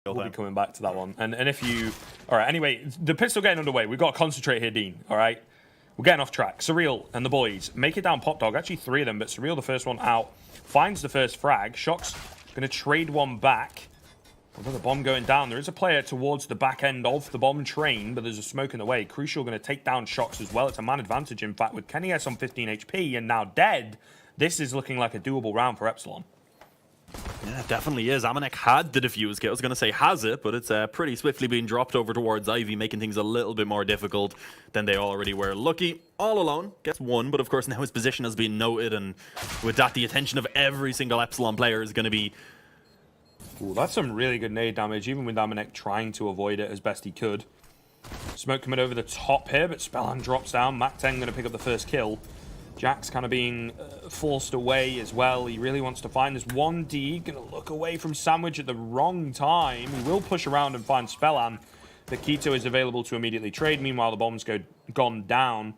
We'll be coming back to that one. And if you... All right, anyway, the pistol getting underway. We've got to concentrate here, Dean, all right? We're getting off track. Surreal and the boys make it down Pop Dog. Actually, 3 of them, but Surreal, the first one out, finds the first frag. Shock's going to trade one back. Another bomb going down. There is a player towards the back end of the bomb train, but there's a smoke in the way. Crucial going to take down Shock's as well. It's a man advantage, in fact, with Kenny S on 15 HP and now dead. This is looking like a doable round for Epsilon. Yeah, it definitely is. Amanek had the defuse kit. I was going to say has it, but it's pretty swiftly being dropped over towards Ivy, making things a little bit more difficult than they already were. Lucky, all alone, gets 1, but of course now his position has been noted, and with that, the attention of every single Epsilon player is going to be... Ooh, that's some really good nade damage, even with Amanek trying to avoid it as best he could. Smoke coming over the top here, but Spellan drops down. Mac10 going to pick up the first kill. Jack's kind of being forced away as well. He really wants to find this 1D. Going to look away from Sandwich at the wrong time. He will push around and find Spellan. The Keto is available to immediately trade. Meanwhile, the bomb's gone down.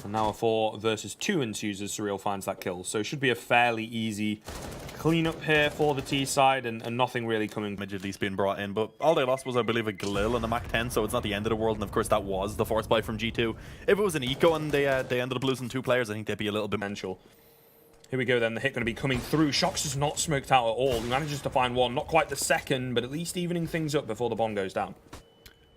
And now a 4 versus 2 ensues as Surreal finds that kill. So it should be a fairly easy cleanup here for the T side, and nothing really coming. At least being brought in, but all they lost was, I believe, a Glil and a Mac 10, so it's not the end of the world. And of course, that was the force buy from G2. If it was an eco and they ended up losing 2 players, I think they'd be a little bit potential. Here we go then. The hit going to be coming through. Shox is not smoked out at all. He manages to find 1, not quite the second, but at least evening things up before the bomb goes down.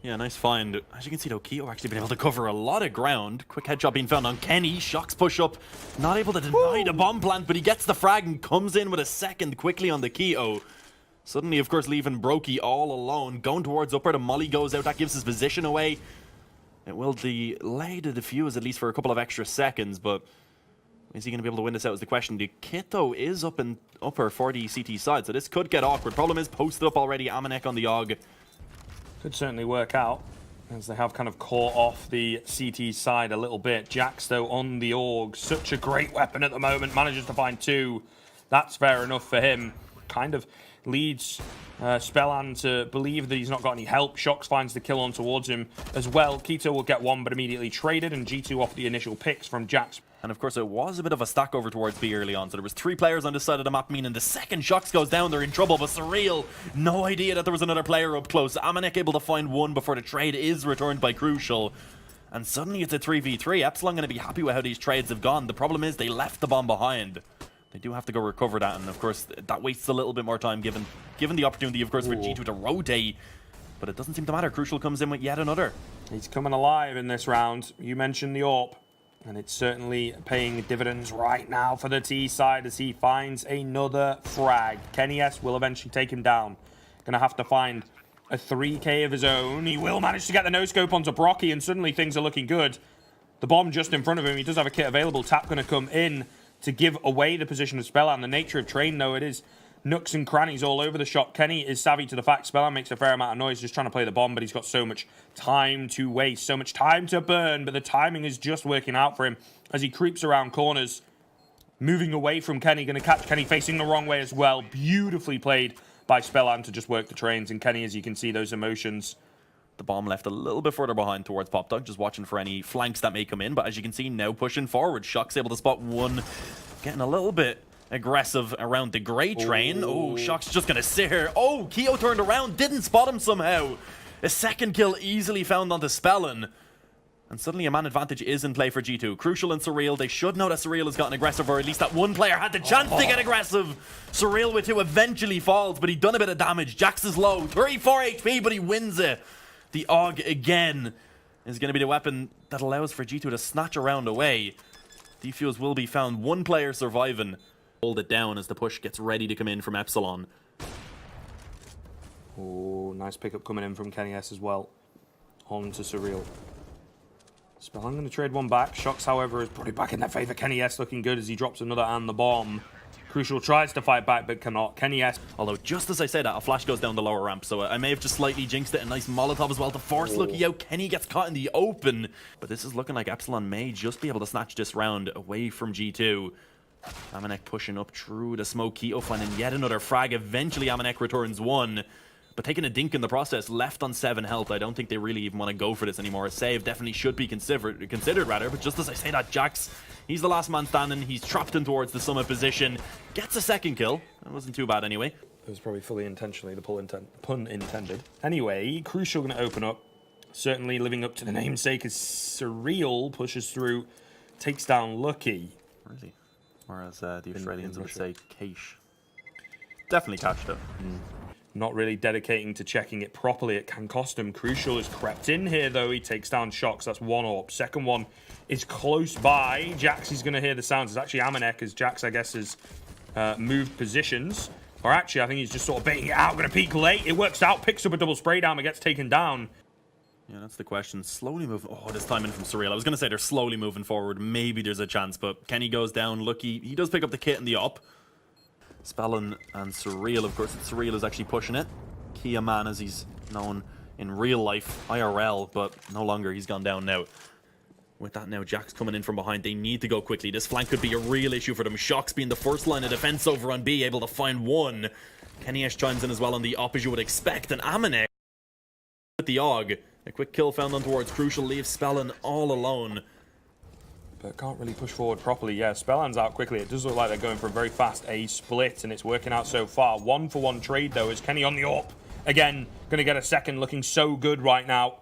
Yeah, nice find. As you can see, though, Keto actually been able to cover a lot of ground. Quick headshot being found on Kenny. Shock's push up. Not able to deny the bomb plant, but he gets the frag and comes in with a second quickly on the Keto. Suddenly, of course, leaving Brokey all alone. Going towards upper, the molly goes out. That gives his position away. It will delay the defuse, at least for a couple of extra seconds, but is he going to be able to win this out is the question. The kit, though, is up in upper for the CT side, so this could get awkward. Problem is, posted up already. Amanek on the AUG. Could certainly work out, as they have kind of caught off the CT side a little bit. Jax, though, on the AUG. Such a great weapon at the moment. Manages to find 2. That's fair enough for him. Kind of leads Spellan to believe that he's not got any help. Shox finds the kill on towards him as well. Keto will get 1, but immediately traded, and G2 off the initial picks from Jax. And of course, it was a bit of a stack over towards B early on. So there was 3 players on this side of the map, meaning the second Shox goes down, they're in trouble. But Surreal, no idea that there was another player up close. Amanek able to find 1 before the trade is returned by Crucial. And suddenly it's a 3v3. Epsilon going to be happy with how these trades have gone. The problem is they left the bomb behind. They do have to go recover that. And of course, that wastes a little bit more time given the opportunity, of course, for G2 to rotate. But it doesn't seem to matter. Crucial comes in with yet another. He's coming alive in this round. You mentioned the AWP. And it's certainly paying dividends right now for the T side as he finds another frag. Kenny S will eventually take him down. Gonna have to find a 3K of his own. He will manage to get the no-scope onto Brocky, and suddenly things are looking good. The bomb just in front of him. He does have a kit available. Tap gonna come in to give away the position of Spellan. The nature of Train, though, it is nooks and crannies all over the shop. Kenny is savvy to the fact Spellan makes a fair amount of noise just trying to play the bomb, but he's got so much time to waste, so much time to burn, but the timing is just working out for him as he creeps around corners, moving away from Kenny, going to catch Kenny facing the wrong way as well. Beautifully played by Spellan to just work the trains, and Kenny, as you can see, those emotions. The bomb left a little bit further behind towards Pop Dog, just watching for any flanks that may come in, but as you can see, now pushing forward. Shock's able to spot 1, getting a little bit aggressive around the gray train. Oh, Shock's just gonna sit here. Oh, Keo turned around, didn't spot him somehow. A second kill easily found onto Spellan. And suddenly a man advantage is in play for G2. Crucial and Surreal, they should know that Surreal has gotten aggressive, or at least that one player had the chance to get aggressive. Surreal with 2 eventually falls, but he done a bit of damage. Jax is low, 34 HP, but he wins it. The AUG again is going to be the weapon that allows for G2 to snatch a round away. Defuse will be found, 1 player surviving. Hold it down as the push gets ready to come in from Epsilon. Oh, nice pickup coming in from Kenny S as well. On to Surreal. Spellan going to trade 1 back. Shox, however, is put it back in their favor. Kenny S looking good as he drops another and the bomb. Crucial tries to fight back but cannot. Kenny S. Although, just as I say that, a flash goes down the lower ramp, so I may have just slightly jinxed it. A nice Molotov as well to force Lucky out. Kenny gets caught in the open. But this is looking like Epsilon may just be able to snatch this round away from G2. Amanek pushing up through the smoke. Keto finding yet another frag. Eventually, Amanek returns 1. But taking a dink in the process, left on 7 health. I don't think they really even want to go for this anymore. A save definitely should be considered rather. But just as I say that, Jax, he's the last man standing. He's trapped in towards the summit position. Gets a second kill. That wasn't too bad anyway. It was probably fully intentionally, the pun intended. Anyway, Crucial going to open up. Certainly living up to the namesake as Surreal pushes through, takes down Lucky. Really? Or as the Australians would say, Cache. Definitely catched it. Not really dedicating to checking it properly. It can cost him. Crucial has crept in here, though. He takes down Shocks. That's one AWP. Second one is close by. Jax is going to hear the sounds. It's actually Amanek, as Jax, I guess, has moved positions. Or actually, I think he's just sort of baiting it out. Going to peek late. It works out. Picks up a double spray down, but gets taken down. Yeah, that's the question. Slowly moving. Oh, this time in from Surreal. I was going to say they're slowly moving forward. Maybe there's a chance, but Kenny goes down. Lucky, he does pick up the kit and the op. Spellin and Surreal, of course. Surreal is actually pushing it. Kia Man, as he's known in real life, IRL, but no longer. He's gone down now. With that now, Jack's coming in from behind. They need to go quickly. This flank could be a real issue for them. Shocks being the first line of defense over on B, able to find one. Kenny Esch chimes in as well on the op, as you would expect. And Amanek with the AUG. A quick kill found on towards Crucial, leaves Spellin all alone. But can't really push forward properly. Yeah, Spellan's out quickly. It does look like they're going for a very fast A split, and it's working out so far. 1-for-1 trade, though, is Kenny on the AWP. Again, going to get a second, looking so good right now.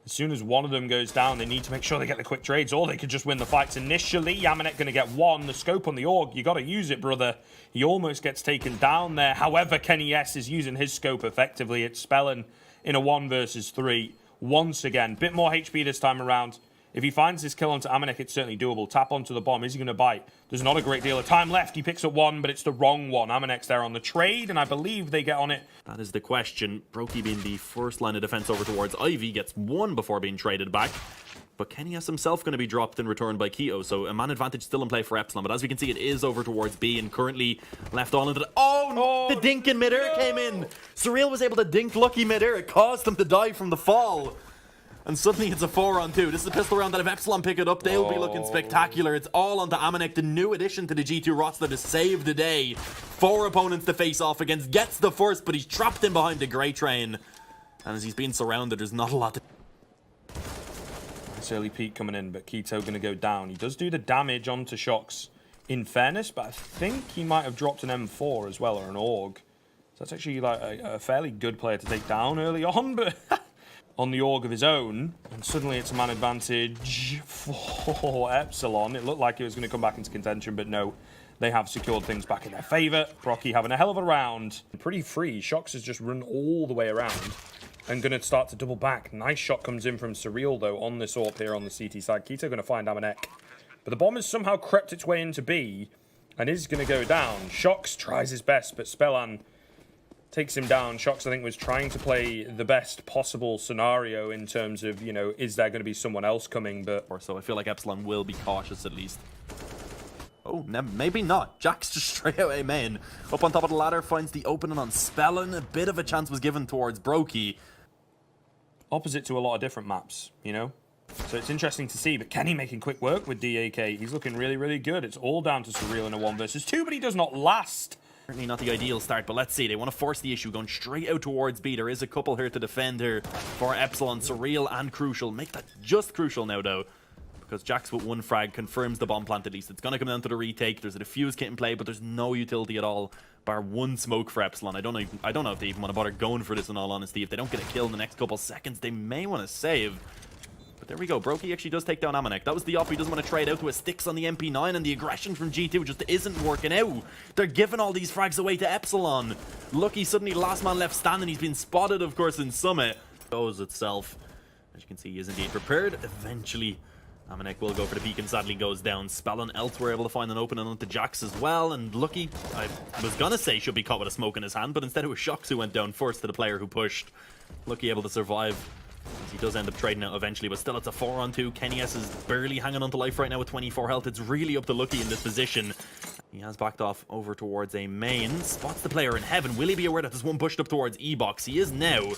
As soon as one of them goes down, they need to make sure they get the quick trades, or they could just win the fights initially. Yamanek going to get one. The scope on the AUG, you got to use it, brother. He almost gets taken down there. However, Kenny S is using his scope effectively. It's Spellin in a 1 versus 3. Once again, bit more HP this time around. If he finds this kill onto Amanek, it's certainly doable. Tap onto the bomb. Is he going to bite? There's not a great deal of time left. He picks up one, but it's the wrong one. Amanek's there on the trade, and I believe they get on it. That is the question. Brokey being the first line of defense over towards Ivy gets one before being traded back. But Kenny S himself going to be dropped in return by Keto, so a man advantage still in play for Epsilon. But as we can see, it is over towards B and currently left all into the... Oh, the dink in midair came in. Surreal was able to dink Lucky midair. It caused him to die from the fall. And suddenly it's a 4-on-2. This is a pistol round that if Epsilon pick it up, they'll be looking spectacular. It's all onto Amanek, the new addition to the G2 roster to save the day. 4 opponents to face off against. Gets the first, but he's trapped in behind the Grey Train. And as he's being surrounded, there's not a lot to... This early peak coming in, but Keto going to go down. He does do the damage onto Shocks in fairness, but I think he might have dropped an M4 as well, or an AUG. So that's actually like a fairly good player to take down early on, but... on the AUG of his own, and suddenly it's a man advantage for Epsilon. It looked like it was going to come back into contention, but no, they have secured things back in their favor. Brocky having a hell of a round. Pretty free. Shocks has just run all the way around and going to start to double back. Nice shot comes in from Surreal, though, on this AWP here on the CT side. Keto going to find Amanek, but the bomb has somehow crept its way into B and is going to go down. Shocks tries his best, but Spellan takes him down. Shocks, I think, was trying to play the best possible scenario in terms of, you know, is there going to be someone else coming? But or so I feel like Epsilon will be cautious at least. Oh, maybe not. Jack's just straight out A main. Up on top of the ladder, finds the opening on Spellin. A bit of a chance was given towards Brokey. Opposite to a lot of different maps, you know? So it's interesting to see, but Kenny making quick work with DAK. He's looking really, really good. It's all down to Surreal in a 1 versus 2, but he does not last. Certainly not the ideal start, but let's see. They want to force the issue, going straight out towards B. There is a couple here to defend here for Epsilon, Surreal and Crucial. Make that just Crucial now, though, because Jax with 1 frag confirms the bomb plant at least. It's going to come down to the retake. There's a defuse kit in play, but there's no utility at all, bar 1 smoke for Epsilon. I don't know if they even want to bother going for this, in all honesty. If they don't get a kill in the next couple seconds, they may want to save. But there we go. Brokey actually does take down Amanek. That was the op. He doesn't want to trade out to a Sticks on the MP9, and the aggression from G2 just isn't working out. They're giving all these frags away to Epsilon. Lucky suddenly last man left standing. He's been spotted, of course, in Summit. Goes itself. As you can see, he is indeed prepared. Eventually, Amanek will go for the peak and sadly goes down. Spellin elsewhere able to find an opening onto Jax as well. And Lucky, I was going to say, should be caught with a smoke in his hand, but instead it was Shocks who went down first to the player who pushed. Lucky able to survive, as he does end up trading out eventually, but still it's a 4-on-2. Kenny S is barely hanging on to life right now with 24 health. It's really up to Lucky in this position. He has backed off over towards a main. Spots the player in heaven. Will he be aware that there's one pushed up towards E-Box? He is now,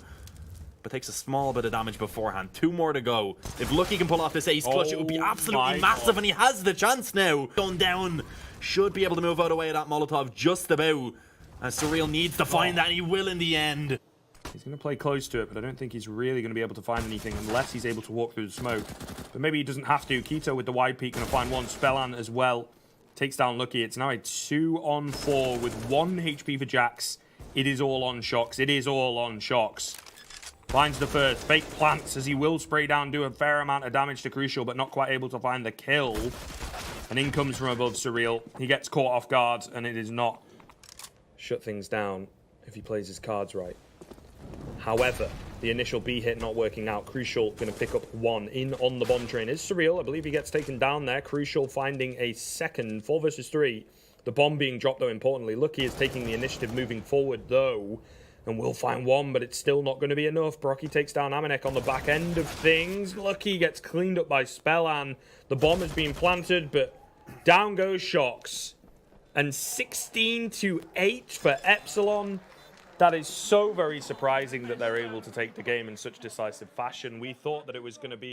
but takes a small bit of damage beforehand. 2 more to go. If Lucky can pull off this ace clutch, it would be absolutely massive, and he has the chance now. Going down. Should be able to move out of the way of that Molotov just about. As Surreal needs to find that, and he will in the end. He's going to play close to it, but I don't think he's really going to be able to find anything unless he's able to walk through the smoke. But maybe he doesn't have to. Keto with the wide peak going to find one. Spellan as well takes down Lucky. It's now a 2-on-4 with 1 HP for Jax. It is all on Shocks. It is all on Shocks. Finds the first. Fake plants as he will spray down, do a fair amount of damage to Crucial, but not quite able to find the kill. And in comes from above Surreal. He gets caught off guard, and it is not shut things down if he plays his cards right. However, the initial B hit not working out. Crucial going to pick up one. In on the bomb train is Surreal. I believe he gets taken down there. Crucial finding a second. 4 versus 3. The bomb being dropped, though, importantly. Lucky is taking the initiative moving forward, though. And will find one, but it's still not going to be enough. Brocky takes down Aminek on the back end of things. Lucky gets cleaned up by Spellan. The bomb has been planted, but down goes Shocks. And 16-8 for Epsilon. That is so very surprising that they're able to take the game in such decisive fashion. We thought that it was going to be...